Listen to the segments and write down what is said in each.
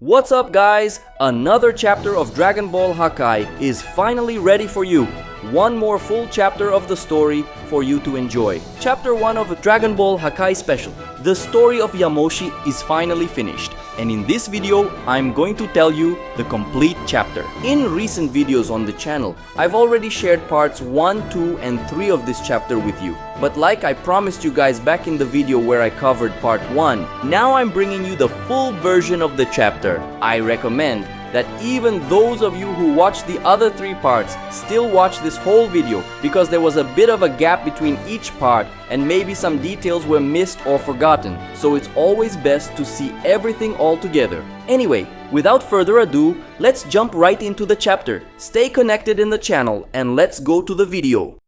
What's up guys? Another chapter of Dragon Ball Hakai is finally ready for you. One more full chapter of the story for you to enjoy. Chapter 1 of Dragon Ball Hakai Special. The story of Yamoshi is finally finished, and in this video, I'm going to tell you the complete chapter. In recent videos on the channel, I've already shared parts 1, 2, and 3 of this chapter with you. But like I promised you guys back in the video where I covered part 1, now I'm bringing you the full version of the chapter. I recommend that even those of you who watched the other 3 parts still watch this whole video, because there was a bit of a gap between each part and maybe some details were missed or forgotten, so it's always best to see everything all together. Anyway, without further ado, let's jump right into the chapter. Stay connected in the channel and let's go to the video.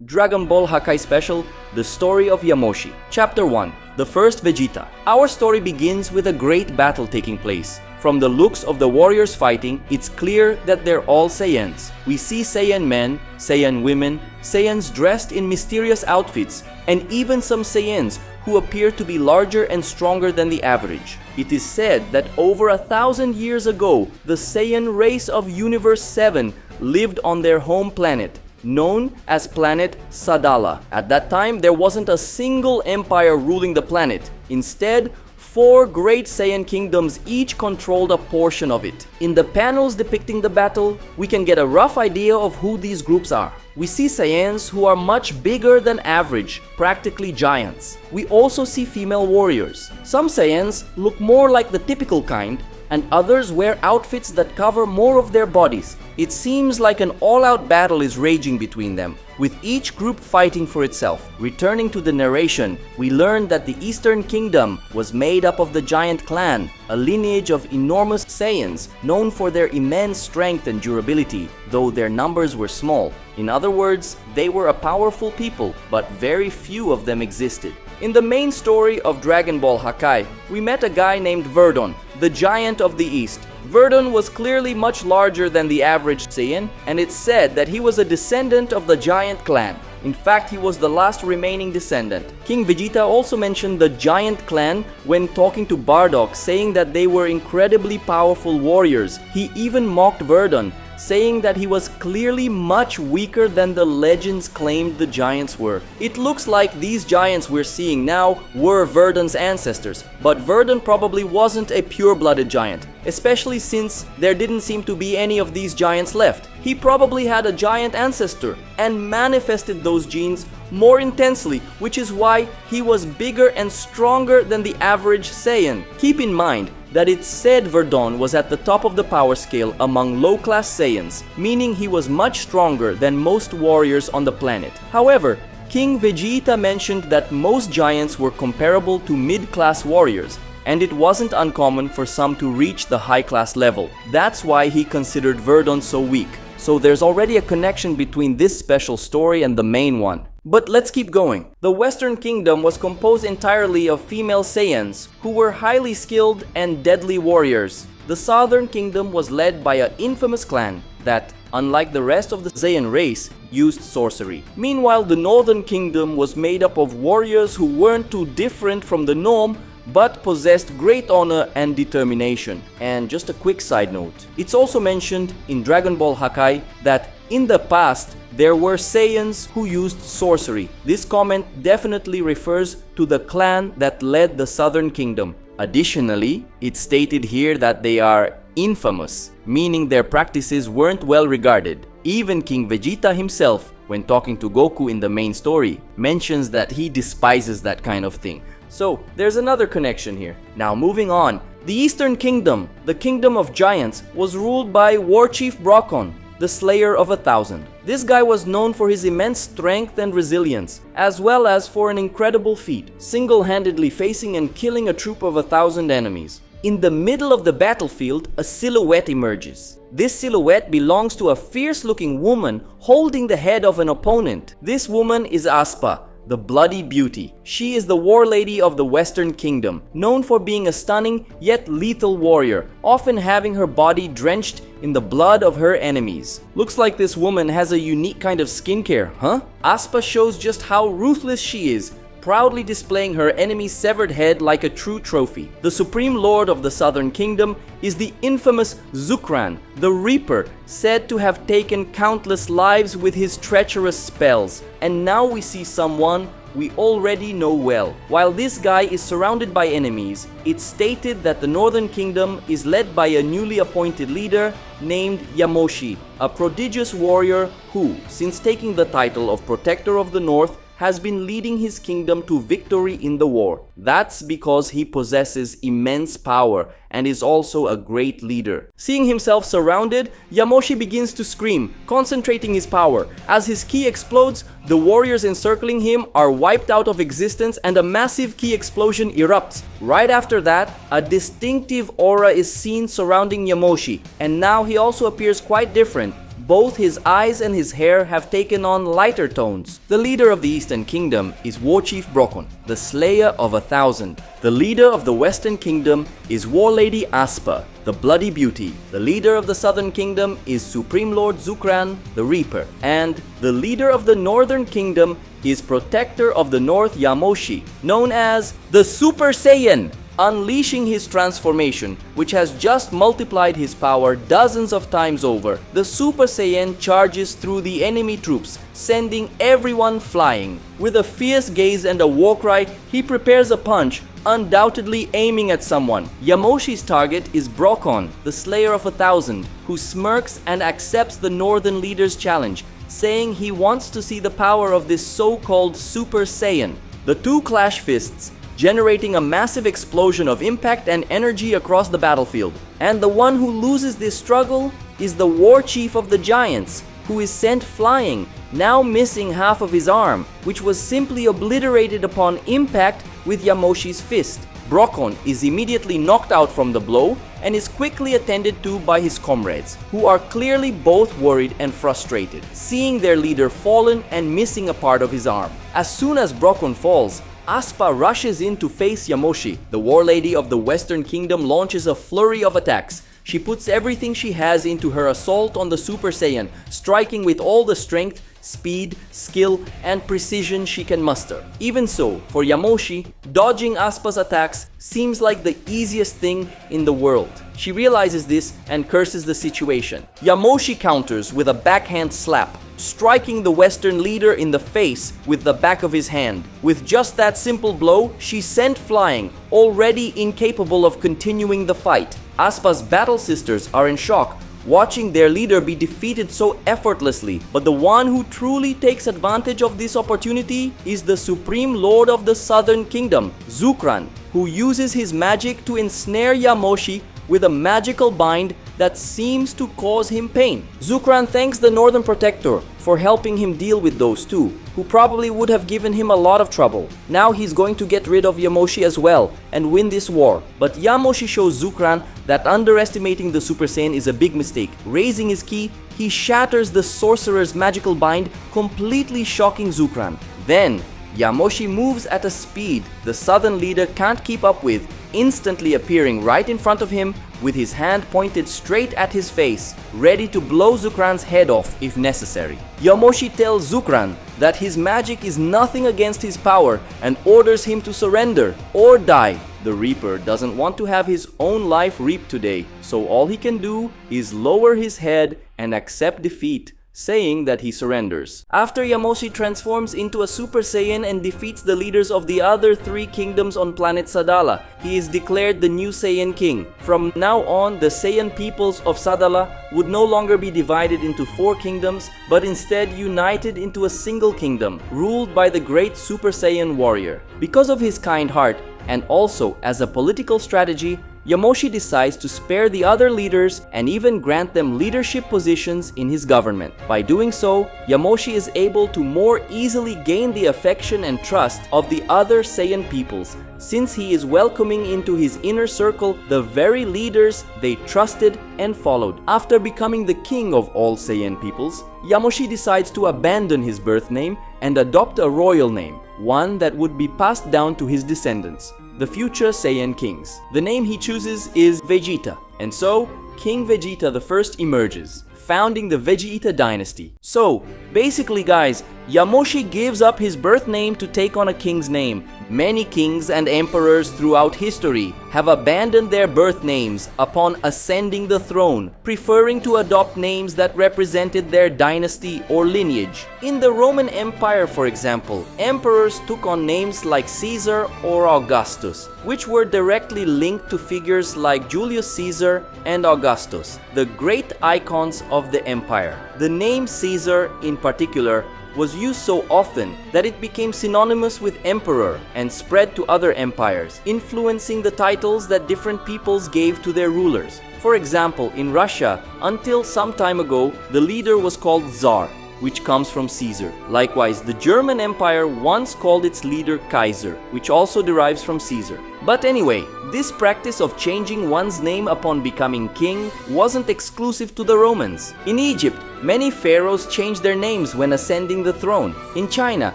Dragon Ball Hakai Special, The Story of Yamoshi. Chapter 1, The First Vegeta. Our story begins with a great battle taking place. From the looks of the warriors fighting, it's clear that they're all Saiyans. We see Saiyan men, Saiyan women, Saiyans dressed in mysterious outfits, and even some Saiyans who appear to be larger and stronger than the average. It is said that over 1,000 years ago, the Saiyan race of Universe 7 lived on their home planet, known as planet Sadala. At that time, there wasn't a single empire ruling the planet. Instead, 4 great Saiyan kingdoms each controlled a portion of it. In the panels depicting the battle, we can get a rough idea of who these groups are. We see Saiyans who are much bigger than average, practically giants. We also see female warriors. Some Saiyans look more like the typical kind, and others wear outfits that cover more of their bodies. It seems like an all-out battle is raging between them, with each group fighting for itself. Returning to the narration, we learn that the Eastern Kingdom was made up of the Giant Clan, a lineage of enormous Saiyans known for their immense strength and durability, though their numbers were small. In other words, they were a powerful people, but very few of them existed. In the main story of Dragon Ball Hakai, we met a guy named Verdon, the Giant of the East. Verdon was clearly much larger than the average Saiyan, and it's said that he was a descendant of the Giant Clan. In fact, he was the last remaining descendant. King Vegeta also mentioned the Giant Clan when talking to Bardock, saying that they were incredibly powerful warriors. He even mocked Verdon, saying that he was clearly much weaker than the legends claimed the giants were. It looks like these giants we're seeing now were Verdon's ancestors, but Verdon probably wasn't a pure-blooded giant, especially since there didn't seem to be any of these giants left. He probably had a giant ancestor and manifested those genes more intensely, which is why he was bigger and stronger than the average Saiyan. Keep in mind that it said Verdon was at the top of the power scale among low-class Saiyans, meaning he was much stronger than most warriors on the planet. However, King Vegeta mentioned that most giants were comparable to mid-class warriors, and it wasn't uncommon for some to reach the high-class level. That's why he considered Verdon so weak. So there's already a connection between this special story and the main one. But let's keep going. The Western Kingdom was composed entirely of female Saiyans who were highly skilled and deadly warriors. The Southern Kingdom was led by an infamous clan that, unlike the rest of the Saiyan race, used sorcery. Meanwhile, the Northern Kingdom was made up of warriors who weren't too different from the norm, but possessed great honor and determination. And just a quick side note, it's also mentioned in Dragon Ball Hakai that in the past, there were Saiyans who used sorcery. This comment definitely refers to the clan that led the Southern Kingdom. Additionally, it's stated here that they are infamous, meaning their practices weren't well regarded. Even King Vegeta himself, when talking to Goku in the main story, mentions that he despises that kind of thing. So, there's another connection here. Now moving on, the Eastern Kingdom, the Kingdom of Giants, was ruled by War Chief Brocon, the Slayer of 1,000. This guy was known for his immense strength and resilience, as well as for an incredible feat, single-handedly facing and killing a troop of 1,000 enemies. In the middle of the battlefield, a silhouette emerges. This silhouette belongs to a fierce-looking woman holding the head of an opponent. This woman is Aspa, the Bloody Beauty. She is the war lady of the Western Kingdom, known for being a stunning yet lethal warrior, often having her body drenched in the blood of her enemies. Looks like this woman has a unique kind of skincare, huh? Aspa shows just how ruthless she is, proudly displaying her enemy's severed head like a true trophy. The Supreme Lord of the Southern Kingdom is the infamous Zukran, the Reaper, said to have taken countless lives with his treacherous spells. And now we see someone we already know well. While this guy is surrounded by enemies, it's stated that the Northern Kingdom is led by a newly appointed leader named Yamoshi, a prodigious warrior who, since taking the title of Protector of the North, has been leading his kingdom to victory in the war. That's because he possesses immense power and is also a great leader. Seeing himself surrounded, Yamoshi begins to scream, concentrating his power. As his ki explodes, the warriors encircling him are wiped out of existence and a massive ki explosion erupts. Right after that, a distinctive aura is seen surrounding Yamoshi, and now he also appears quite different. Both his eyes and his hair have taken on lighter tones. The leader of the Eastern Kingdom is War Chief Brokon, the Slayer of 1,000. The leader of the Western Kingdom is War Lady Aspa, the Bloody Beauty. The leader of the Southern Kingdom is Supreme Lord Zukran, the Reaper. And the leader of the Northern Kingdom is Protector of the North Yamoshi, known as the Super Saiyan, unleashing his transformation, which has just multiplied his power dozens of times over. The Super Saiyan charges through the enemy troops, sending everyone flying. With a fierce gaze and a war cry, he prepares a punch, undoubtedly aiming at someone. Yamoshi's target is Brokon, the Slayer of 1,000, who smirks and accepts the Northern leader's challenge, saying he wants to see the power of this so-called Super Saiyan. The two clash fists, generating a massive explosion of impact and energy across the battlefield. And the one who loses this struggle is the War Chief of the Giants, who is sent flying, now missing half of his arm, which was simply obliterated upon impact with Yamoshi's fist. Brokon is immediately knocked out from the blow and is quickly attended to by his comrades, who are clearly both worried and frustrated, seeing their leader fallen and missing a part of his arm. As soon as Brokon falls, Aspa rushes in to face Yamoshi. The War Lady of the Western Kingdom launches a flurry of attacks. She puts everything she has into her assault on the Super Saiyan, striking with all the strength, speed, skill, and precision she can muster. Even so, for Yamoshi, dodging Aspa's attacks seems like the easiest thing in the world. She realizes this and curses the situation. Yamoshi counters with a backhand slap, striking the Western leader in the face with the back of his hand. With just that simple blow, she's sent flying, already incapable of continuing the fight. Aspa's battle sisters are in shock, watching their leader be defeated so effortlessly. But the one who truly takes advantage of this opportunity is the Supreme Lord of the Southern Kingdom, Zukran, who uses his magic to ensnare Yamoshi with a magical bind that seems to cause him pain. Zukran thanks the Northern Protector for helping him deal with those two, who probably would have given him a lot of trouble. Now he's going to get rid of Yamoshi as well and win this war. But Yamoshi shows Zukran that underestimating the Super Saiyan is a big mistake. Raising his ki, he shatters the sorcerer's magical bind, completely shocking Zukran. Then Yamoshi moves at a speed the Southern leader can't keep up with, instantly appearing right in front of him with his hand pointed straight at his face, ready to blow Zukran's head off if necessary. Yamoshi tells Zukran that his magic is nothing against his power and orders him to surrender or die. The Reaper doesn't want to have his own life reaped today, so all he can do is lower his head and accept defeat, saying that he surrenders. After Yamoshi transforms into a Super Saiyan and defeats the leaders of the other three kingdoms on planet Sadala, he is declared the new Saiyan King. From now on, the Saiyan peoples of Sadala would no longer be divided into 4 kingdoms, but instead united into a single kingdom, ruled by the great Super Saiyan warrior. Because of his kind heart, and also as a political strategy, Yamoshi decides to spare the other leaders and even grant them leadership positions in his government. By doing so, Yamoshi is able to more easily gain the affection and trust of the other Saiyan peoples, since he is welcoming into his inner circle the very leaders they trusted and followed. After becoming the king of all Saiyan peoples, Yamoshi decides to abandon his birth name and adopt a royal name, one that would be passed down to his descendants, the future Saiyan kings. The name he chooses is Vegeta, and so King Vegeta I emerges, founding the Vegeta dynasty. So, basically guys, Yamoshi gives up his birth name to take on a king's name. Many kings and emperors throughout history have abandoned their birth names upon ascending the throne, preferring to adopt names that represented their dynasty or lineage. In the Roman Empire, for example, emperors took on names like Caesar or Augustus, which were directly linked to figures like Julius Caesar and Augustus, the great icons of the empire. The name Caesar, in particular, was used so often that it became synonymous with emperor and spread to other empires, influencing the titles that different peoples gave to their rulers. For example, in Russia, until some time ago, the leader was called Tsar, which comes from Caesar. Likewise, the German Empire once called its leader Kaiser, which also derives from Caesar. But anyway, this practice of changing one's name upon becoming king wasn't exclusive to the Romans. In Egypt, many pharaohs changed their names when ascending the throne. In China,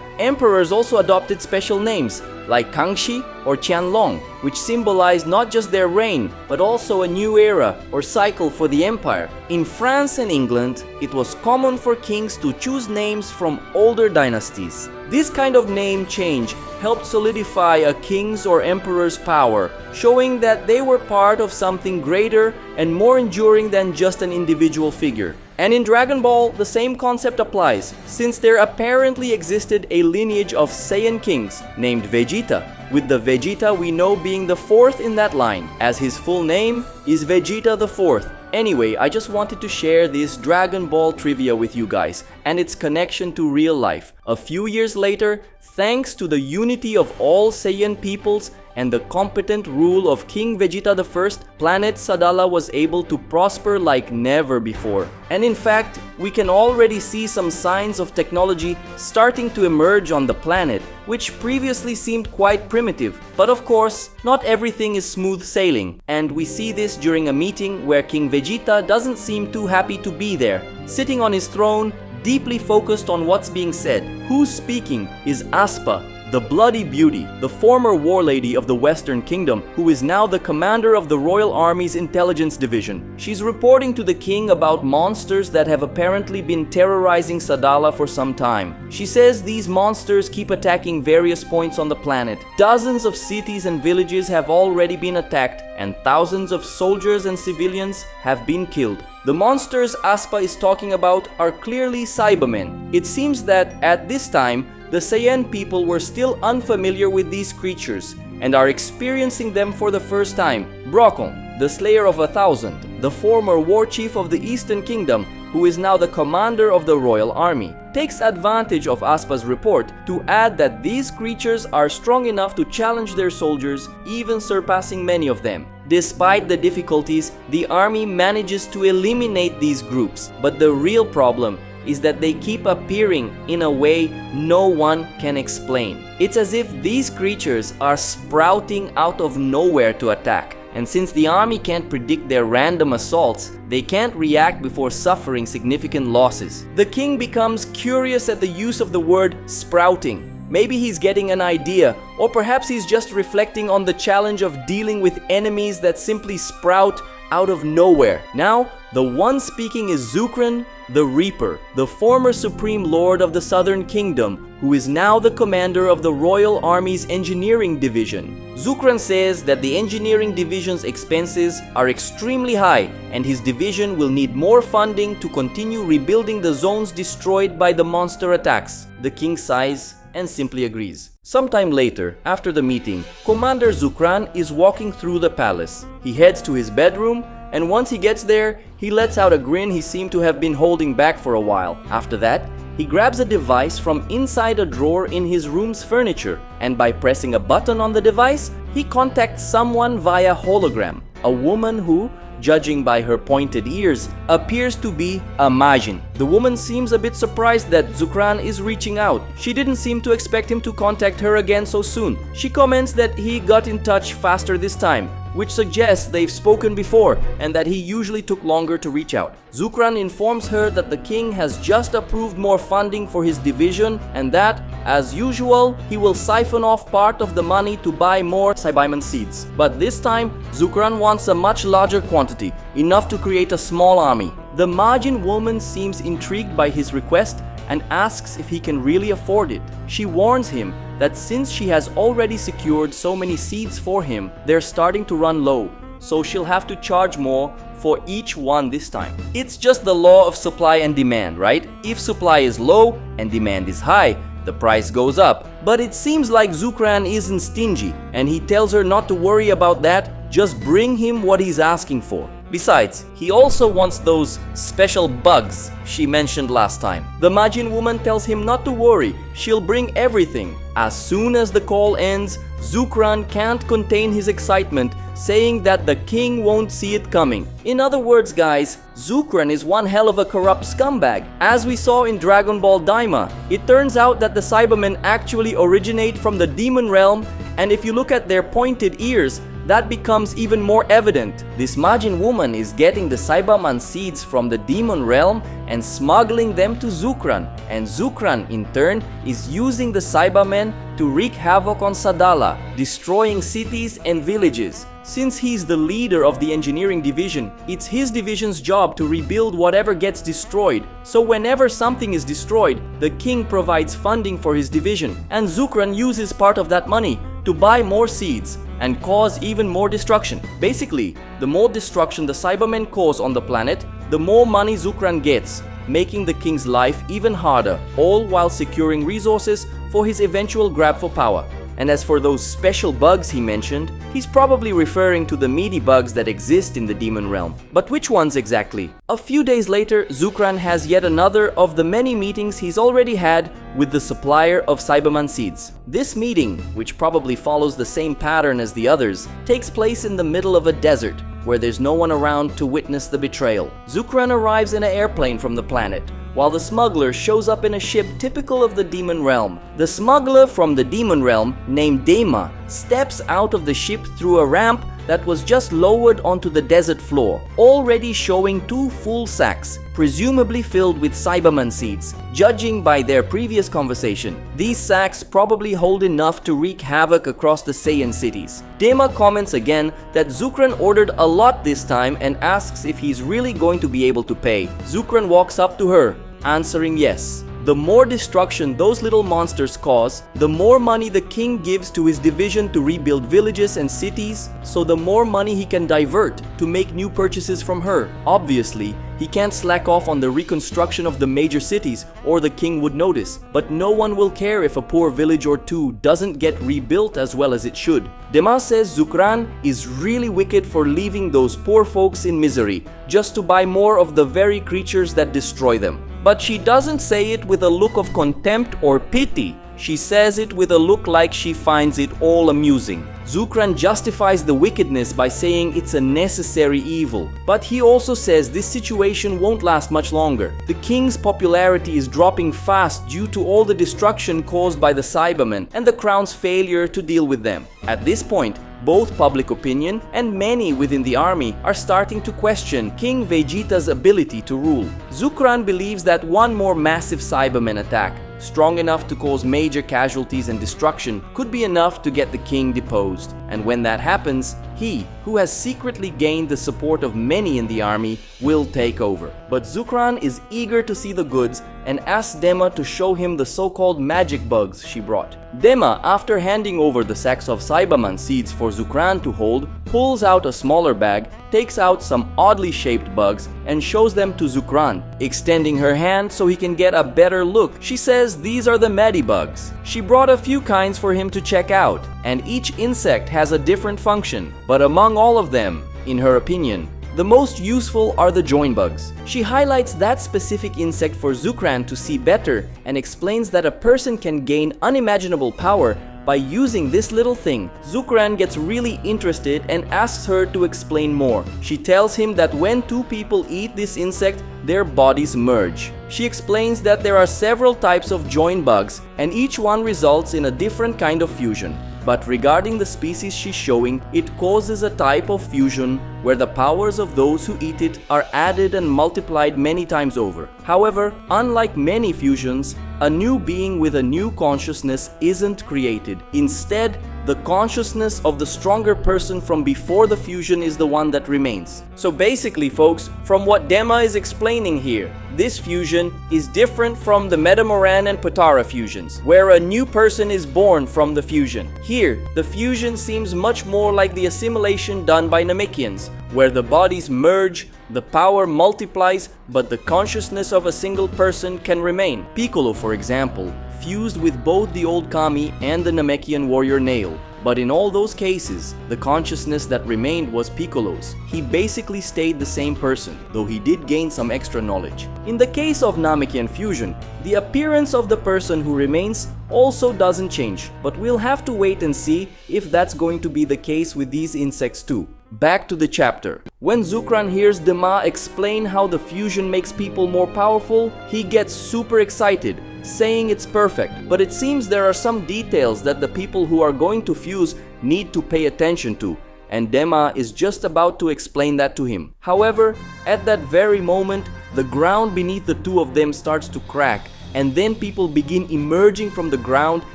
emperors also adopted special names like Kangxi or Qianlong, which symbolized not just their reign, but also a new era or cycle for the empire. In France and England, it was common for kings to choose names from older dynasties. This kind of name change helped solidify a king's or emperor's power, showing that they were part of something greater and more enduring than just an individual figure. And in Dragon Ball, the same concept applies, since there apparently existed a lineage of Saiyan kings named Vegeta, with the Vegeta we know being the fourth in that line, as his full name is Vegeta the Fourth. Anyway, I just wanted to share this Dragon Ball trivia with you guys and its connection to real life. A few years later, thanks to the unity of all Saiyan peoples and the competent rule of King Vegeta I, planet Sadala was able to prosper like never before. And in fact, we can already see some signs of technology starting to emerge on the planet, which previously seemed quite primitive. But of course, not everything is smooth sailing, and we see this during a meeting where King Vegeta doesn't seem too happy to be there, sitting on his throne, deeply focused on what's being said. Who's speaking is Aspa, the Bloody Beauty, the former war lady of the Western Kingdom, who is now the commander of the Royal Army's intelligence division. She's reporting to the king about monsters that have apparently been terrorizing Sadala for some time. She says these monsters keep attacking various points on the planet. Dozens of cities and villages have already been attacked, and thousands of soldiers and civilians have been killed. The monsters Aspa is talking about are clearly Cybermen. It seems that at this time, the Saiyan people were still unfamiliar with these creatures and are experiencing them for the first time. Brokon, the Slayer of 1,000, the former war chief of the Eastern Kingdom, who is now the commander of the Royal Army, takes advantage of Aspa's report to add that these creatures are strong enough to challenge their soldiers, even surpassing many of them. Despite the difficulties, the army manages to eliminate these groups, but the real problem is that they keep appearing in a way no one can explain. It's as if these creatures are sprouting out of nowhere to attack. And since the army can't predict their random assaults, they can't react before suffering significant losses. The king becomes curious at the use of the word sprouting. Maybe he's getting an idea, or perhaps he's just reflecting on the challenge of dealing with enemies that simply sprout out of nowhere. Now, the one speaking is Zukran, the Reaper, the former Supreme Lord of the Southern Kingdom, who is now the commander of the Royal Army's Engineering Division. Zukran says that the Engineering Division's expenses are extremely high, and his division will need more funding to continue rebuilding the zones destroyed by the monster attacks. The king sighs and simply agrees. Sometime later, after the meeting, Commander Zukran is walking through the palace. He heads to his bedroom, and once he gets there, he lets out a grin he seemed to have been holding back for a while. After that, he grabs a device from inside a drawer in his room's furniture, and by pressing a button on the device, he contacts someone via hologram, a woman who, judging by her pointed ears, appears to be a Majin. The woman seems a bit surprised that Zukran is reaching out. She didn't seem to expect him to contact her again so soon. She comments that he got in touch faster this time, which suggests they've spoken before and that he usually took longer to reach out. Zukran informs her that the king has just approved more funding for his division and that, as usual, he will siphon off part of the money to buy more Cybermen seeds. But this time, Zukran wants a much larger quantity, enough to create a small army. The Majin woman seems intrigued by his request and asks if he can really afford it. She warns him that since she has already secured so many seeds for him, they're starting to run low, so she'll have to charge more for each one this time. It's just the law of supply and demand, right? If supply is low and demand is high, the price goes up. But it seems like Zukran isn't stingy, and he tells her not to worry about that, just bring him what he's asking for. Besides, he also wants those special bugs she mentioned last time. The Majin woman tells him not to worry, she'll bring everything. As soon as the call ends, Zukran can't contain his excitement, saying that the king won't see it coming. In other words, guys, Zukran is one hell of a corrupt scumbag. As we saw in Dragon Ball Daima, it turns out that the Cybermen actually originate from the demon realm, and if you look at their pointed ears, that becomes even more evident. This Majin woman is getting the Cyberman seeds from the demon realm and smuggling them to Zukran, and Zukran in turn is using the Cybermen to wreak havoc on Sadala, destroying cities and villages. Since he's the leader of the engineering division, it's his division's job to rebuild whatever gets destroyed. So whenever something is destroyed, the king provides funding for his division, and Zukran uses part of that money to buy more seeds and cause even more destruction. Basically, the more destruction the Cybermen cause on the planet, the more money Zukran gets, making the king's life even harder, all while securing resources for his eventual grab for power. And as for those special bugs he mentioned, he's probably referring to the meaty bugs that exist in the demon realm. But which ones exactly? A few days later, Zukran has yet another of the many meetings he's already had with the supplier of Cyberman seeds. This meeting, which probably follows the same pattern as the others, takes place in the middle of a desert, where there's no one around to witness the betrayal. Zukran arrives in an airplane from the planet, while the smuggler shows up in a ship typical of the demon realm. The smuggler from the demon realm, named Dema, steps out of the ship through a ramp that was just lowered onto the desert floor, already showing 2 full sacks, presumably filled with Cyberman seeds. Judging by their previous conversation, these sacks probably hold enough to wreak havoc across the Saiyan cities. Dema comments again that Zukran ordered a lot this time and asks if he's really going to be able to pay. Zukran walks up to her, answering yes. The more destruction those little monsters cause, the more money the king gives to his division to rebuild villages and cities, so the more money he can divert to make new purchases from her. Obviously, he can't slack off on the reconstruction of the major cities or the king would notice, but no one will care if a poor village or two doesn't get rebuilt as well as it should. Dema says Zukran is really wicked for leaving those poor folks in misery just to buy more of the very creatures that destroy them. But she doesn't say it with a look of contempt or pity. She says it with a look like she finds it all amusing. Zukran justifies the wickedness by saying it's a necessary evil, but he also says this situation won't last much longer. The king's popularity is dropping fast due to all the destruction caused by the Cybermen and the crown's failure to deal with them. At this point, both public opinion and many within the army are starting to question King Vegeta's ability to rule. Zukran believes that one more massive Cybermen attack, strong enough to cause major casualties and destruction, could be enough to get the king deposed. And when that happens, he, who has secretly gained the support of many in the army, will take over. But Zukran is eager to see the goods and asks Dema to show him the so-called magic bugs she brought. Dema, after handing over the sacks of Cyberman seeds for Zukran to hold, pulls out a smaller bag, takes out some oddly shaped bugs, and shows them to Zukran, extending her hand so he can get a better look. She says these are the Medibugs. She brought a few kinds for him to check out, and each insect has a different function. But among all of them, in her opinion, the most useful are the join bugs. She highlights that specific insect for Zukran to see better and explains that a person can gain unimaginable power by using this little thing. Zukran gets really interested and asks her to explain more. She tells him that when 2 people eat this insect, their bodies merge. She explains that there are several types of join bugs and each one results in a different kind of fusion. But regarding the species she's showing, it causes a type of fusion where the powers of those who eat it are added and multiplied many times over. However, unlike many fusions, a new being with a new consciousness isn't created. Instead, the consciousness of the stronger person from before the fusion is the one that remains. So basically, folks, from what Dema is explaining here, this fusion is different from the Metamoran and Potara fusions, where a new person is born from the fusion. Here, the fusion seems much more like the assimilation done by Namekians, where the bodies merge, the power multiplies, but the consciousness of a single person can remain. Piccolo, for example, fused with both the old Kami and the Namekian warrior Nail. But in all those cases, the consciousness that remained was Piccolo's. He basically stayed the same person, though he did gain some extra knowledge. In the case of Namekian fusion, the appearance of the person who remains also doesn't change, but we'll have to wait and see if that's going to be the case with these insects too. Back to the chapter. When Zukran hears Dema explain how the fusion makes people more powerful, he gets super excited, saying it's perfect. But it seems there are some details that the people who are going to fuse need to pay attention to, and Dema is just about to explain that to him. However, at that very moment, the ground beneath the two of them starts to crack, and then people begin emerging from the ground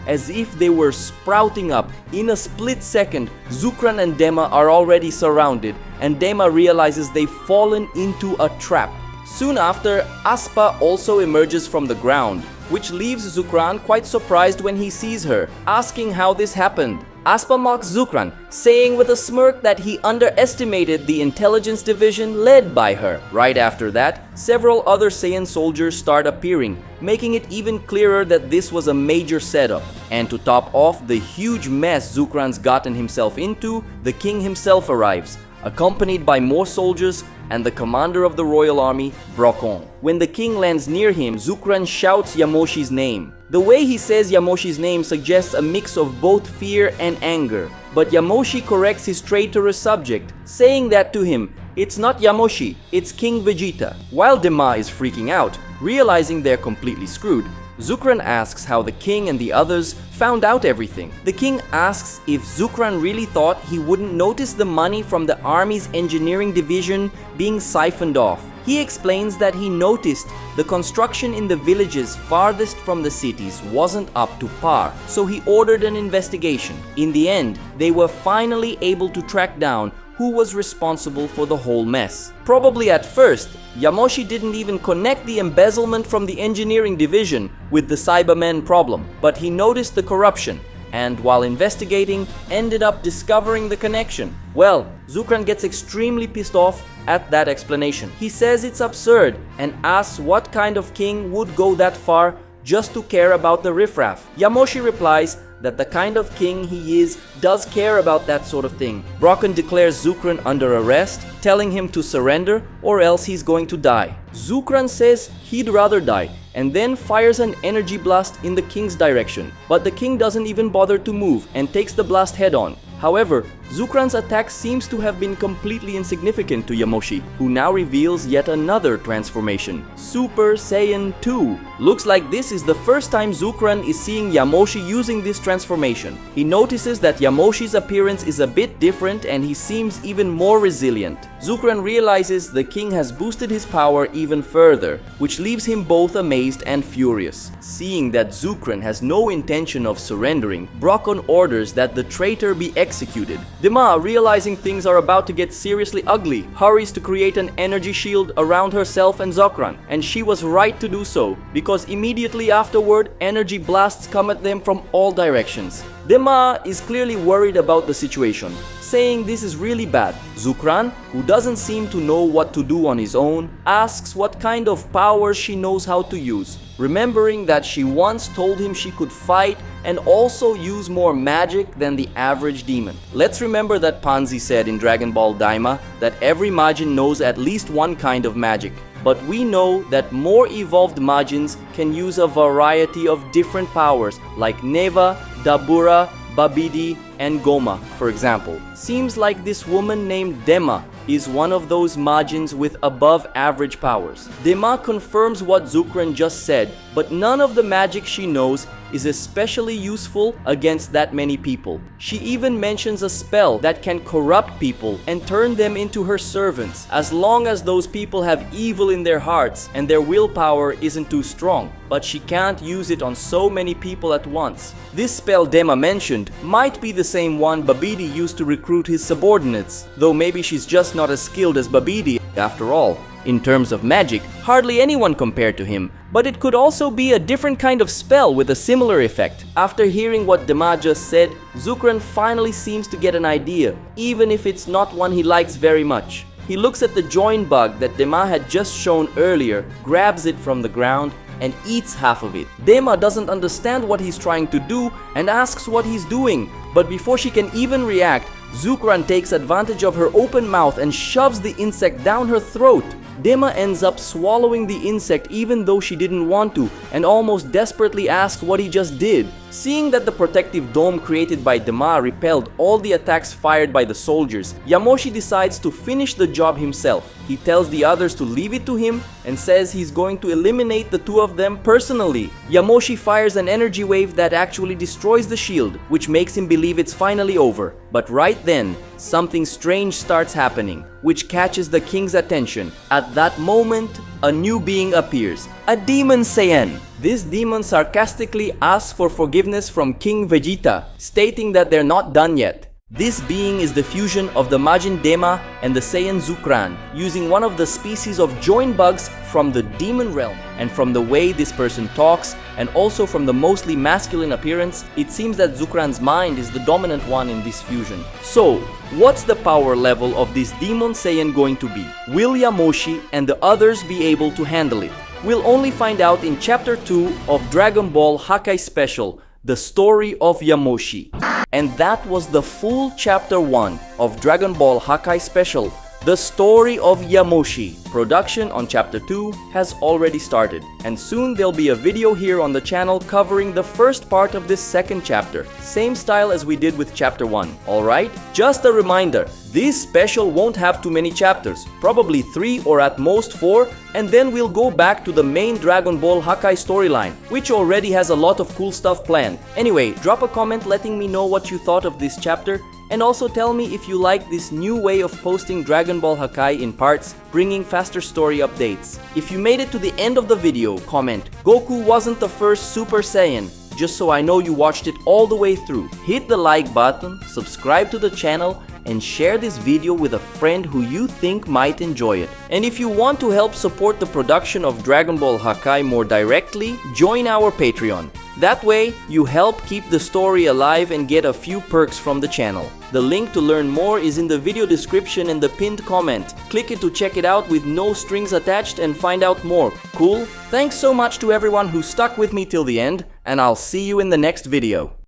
as if they were sprouting up. In a split second, Zukran and Dema are already surrounded, and Dema realizes they've fallen into a trap. Soon after, Aspa also emerges from the ground, which leaves Zukran quite surprised when he sees her, asking how this happened. Aspa mocks Zukran, saying with a smirk that he underestimated the intelligence division led by her. Right after that, several other Saiyan soldiers start appearing, making it even clearer that this was a major setup. And to top off the huge mess Zukran's gotten himself into, the king himself arrives, accompanied by more soldiers and the commander of the royal army, Brocon. When the king lands near him, Zukran shouts Yamoshi's name. The way he says Yamoshi's name suggests a mix of both fear and anger, but Yamoshi corrects his traitorous subject, saying that to him, it's not Yamoshi, it's King Vegeta. While Dema is freaking out, realizing they're completely screwed, Zukran asks how the king and the others found out everything. The king asks if Zukran really thought he wouldn't notice the money from the army's engineering division being siphoned off. He explains that he noticed the construction in the villages farthest from the cities wasn't up to par, so he ordered an investigation. In the end, they were finally able to track down who was responsible for the whole mess. Probably at first, Yamoshi didn't even connect the embezzlement from the engineering division with the Cybermen problem, but he noticed the corruption, and while investigating, ended up discovering the connection. Well, Zukran gets extremely pissed off at that explanation. He says it's absurd and asks what kind of king would go that far just to care about the riffraff. Yamoshi replies that the kind of king he is does care about that sort of thing. Brocon declares Zukran under arrest, telling him to surrender or else he's going to die. Zukran says he'd rather die, and then fires an energy blast in the king's direction. But the king doesn't even bother to move and takes the blast head on. However, Zukran's attack seems to have been completely insignificant to Yamoshi, who now reveals yet another transformation, Super Saiyan 2. Looks like this is the first time Zukran is seeing Yamoshi using this transformation. He notices that Yamoshi's appearance is a bit different and he seems even more resilient. Zukran realizes the king has boosted his power even further, which leaves him both amazed and furious. Seeing that Zukran has no intention of surrendering, Brocon orders that the traitor be executed. Dema, realizing things are about to get seriously ugly, hurries to create an energy shield around herself and Zukran, and she was right to do so, because immediately afterward, energy blasts come at them from all directions. Dema is clearly worried about the situation, saying this is really bad. Zukran, who doesn't seem to know what to do on his own, asks what kind of powers she knows how to use, remembering that she once told him she could fight and also use more magic than the average demon. Let's remember that Panzi said in Dragon Ball Daima that every Majin knows at least one kind of magic. But we know that more evolved Majins can use a variety of different powers like Neva, Dabura, Babidi, and Goma, for example. Seems like this woman named Dema is one of those Majins with above average powers. Dema confirms what Zukran just said, but none of the magic she knows is especially useful against that many people. She even mentions a spell that can corrupt people and turn them into her servants, as long as those people have evil in their hearts and their willpower isn't too strong. But she can't use it on so many people at once. This spell Dema mentioned might be the same one Babidi used to recruit his subordinates, though maybe she's just not as skilled as Babidi after all. In terms of magic, hardly anyone compared to him, but it could also be a different kind of spell with a similar effect. After hearing what Dema just said, Zukran finally seems to get an idea, even if it's not one he likes very much. He looks at the join bug that Dema had just shown earlier, grabs it from the ground, and eats half of it. Dema doesn't understand what he's trying to do and asks what he's doing, but before she can even react, Zukran takes advantage of her open mouth and shoves the insect down her throat. Dema ends up swallowing the insect even though she didn't want to, and almost desperately asks what he just did. Seeing that the protective dome created by Dema repelled all the attacks fired by the soldiers, Yamoshi decides to finish the job himself. He tells the others to leave it to him and says he's going to eliminate the two of them personally. Yamoshi fires an energy wave that actually destroys the shield, which makes him believe it's finally over. But right then, something strange starts happening, which catches the king's attention. At that moment, a new being appears, a demon Saiyan. This demon sarcastically asks for forgiveness from King Vegeta, stating that they're not done yet. This being is the fusion of the Majin Dema and the Saiyan Zukran, using one of the species of join bugs from the demon realm. And from the way this person talks, and also from the mostly masculine appearance, it seems that Zukran's mind is the dominant one in this fusion. So, what's the power level of this demon Saiyan going to be? Will Yamoshi and the others be able to handle it? We'll only find out in Chapter 2 of Dragon Ball Hakai Special, The Story of Yamoshi. And that was the full Chapter 1 of Dragon Ball Hakai Special, The Story of Yamoshi. Production on Chapter 2 has already started, and soon there'll be a video here on the channel covering the first part of this second chapter, same style as we did with Chapter 1, alright? Just a reminder, this special won't have too many chapters, probably 3 or at most 4, and then we'll go back to the main Dragon Ball Hakai storyline, which already has a lot of cool stuff planned. Anyway, drop a comment letting me know what you thought of this chapter, and also tell me if you like this new way of posting Dragon Ball Hakai in parts, bringing faster story updates. If you made it to the end of the video, comment, Goku wasn't the first Super Saiyan, just so I know you watched it all the way through. Hit the like button, subscribe to the channel, and share this video with a friend who you think might enjoy it. And if you want to help support the production of Dragon Ball Hakai more directly, join our Patreon. That way, you help keep the story alive and get a few perks from the channel. The link to learn more is in the video description and the pinned comment. Click it to check it out with no strings attached and find out more. Cool? Thanks so much to everyone who stuck with me till the end, and I'll see you in the next video.